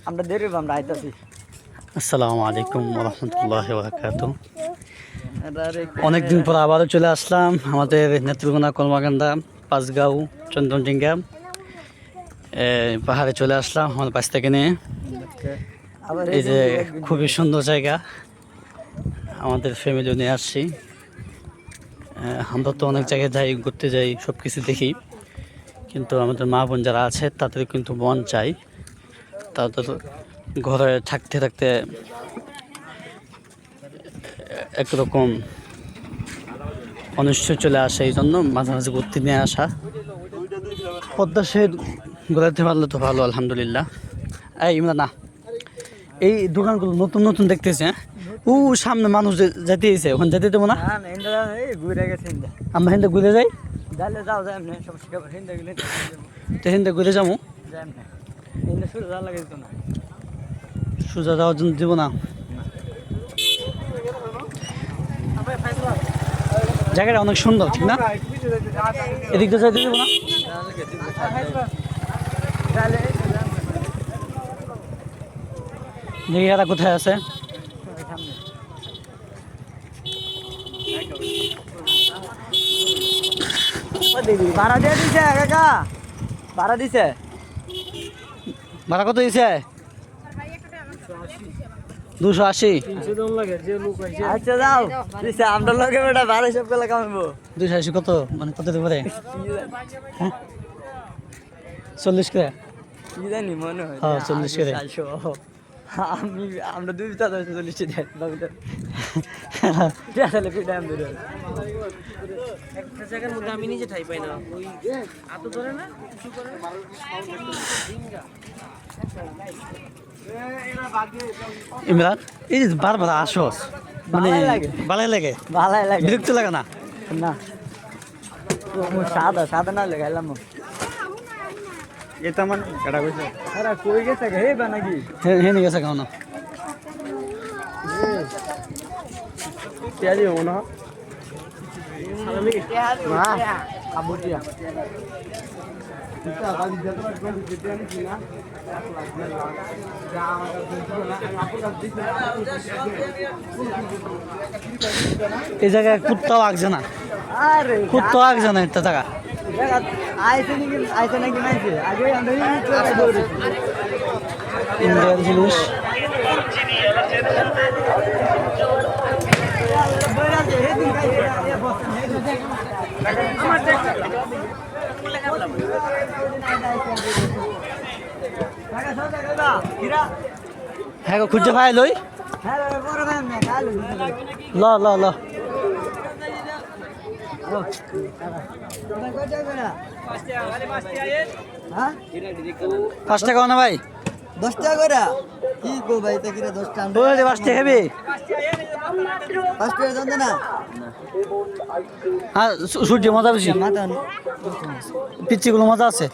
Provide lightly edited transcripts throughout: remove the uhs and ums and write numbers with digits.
আমরা দেরি আমরা আইতাছি। আসসালামু আলাইকুম ওয়া রাহমাতুল্লাহি ওয়া বারাকাতুহু। অনেকদিন পর আবারও চলে আসলাম আমাদের নেত্রকোনা, কলমাকান্দা, পাঁচগাঁও, চন্দনডিঙ্গা পাহাড়ে চলে আসলাম আমার বাস থেকে নিয়ে। এই যে খুবই সুন্দর জায়গা, আমাদের ফ্যামিলি নিয়ে আসছি। আমরা তো অনেক জায়গায় যাই, ঘুরতে যাই, সব কিছু দেখি, কিন্তু আমাদের মা বোন যারা আছে তাদের কিন্তু মন চাই, তাদের ঘরে থাকতে থাকতে একরকম অনিশ্চয় চলে আসে, এই জন্য মাঝে মাঝে ঘুরতে নিয়ে আসা। পদ্মা সেতু ঘোরাতে পারলে তো ভালো, আলহামদুলিল্লাহ। ইমরান না, এই দোকানগুলো নতুন নতুন দেখতেছে। ও সামনে মানুষ যেতে এসে, ওখানে যেতে দেবো না, আমরা হিন্দে ঘুরে যাই। তো হিন্দে ঘুরে যাবো, সোজা যাওয়ার জন্য দিব না। জায়গাটা অনেক সুন্দর, ঠিক না? এদিক দিয়ে যাইতে দেবো না। জায়গাটা কোথায় আছে? ভাড়া দিয়ে দিছে কাকা, ভাড়া দিছে। ভাড়া কত দিছে? 280। আচ্ছা যাও, আমরা লোকে বেটা ভাড়া সব গেলে কামাবো। 280 কত, মানে কত দিতে পারে? 40 করে। কি জানি মনে হয়। হ্যাঁ 40 করে। আমরা দুই বিতা 40 দেয় বাবুটা। একটা জায়গার মধ্যে আমি নিজে ঠাই পাই না, ওই এত ধরে না কিছু করে ইমরান, এই যে বারবার আসস, মানে ভালোই লাগে, বিরক্ত লাগে না? না সাদা সাদা না লাগাইলাম এটা মানে কাটা কইছে আরে কই গেছে হে বানাগি হে নি গেছে কাও না তেয়াজি হো না সালামি না আবুটিয়া এটা গাড়ি যেতে পারবে যেতে আনি কি না এই জায়গায় কুত্তাও আগছে না, আরে কুত্তাও আগছে না একটা জায়গা। আইছে নাকি নাইছে আগে আমরা ইন্ডিয়ান জিনিস। হ্যাঁ খুঁজে পাই লই, ল ল ল। 5 টাকা না ভাই? 10 টাকা করে কি গো ভাই, তা কিরা 10 টাকা ওরে 5 টাকা হবে। 5 টাকা জানতে না। হ্যাঁ সূর্য মজা বেশি, পিচ্ছিগুলো মজা আছে।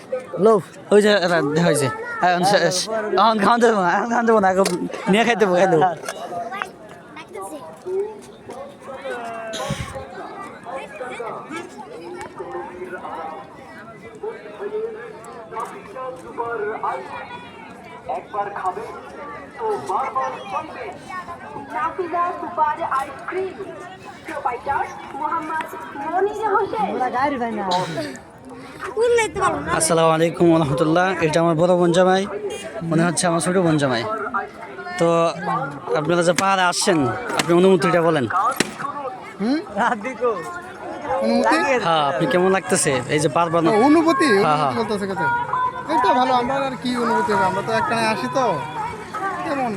লো ওই যে দেখা হয়েছে, এখন শেষ, এখন খাওয়ান দেবো না, এখন খাওয়ান দেবো না, এখন নিয়ে খাইতে দেবো। খাইলো একবার খাবে তো বারবার চাইবে। Nafiza super ice cream, proprietor Mohammad Monir Hossain. আসসালামু আলাইকুম ওয়া রাহমাতুল্লাহ। এটা আমার বড় বোন জামাই, মনে হচ্ছে আমার ছোট বোন জামাই। তো আপনারা যে পাহাড়ে আসছেন, আপনি অনুমতিটা বলেন। হ্যাঁ, আপনি কেমন লাগতেছে এই যে পারবেন? অনুভূতি হ্যাঁ। বলতেছে কথা, এই তো ভালো। আমরা আর কি অনুভূতি হবে, আমরা তো একখানে আসি তো, কেমন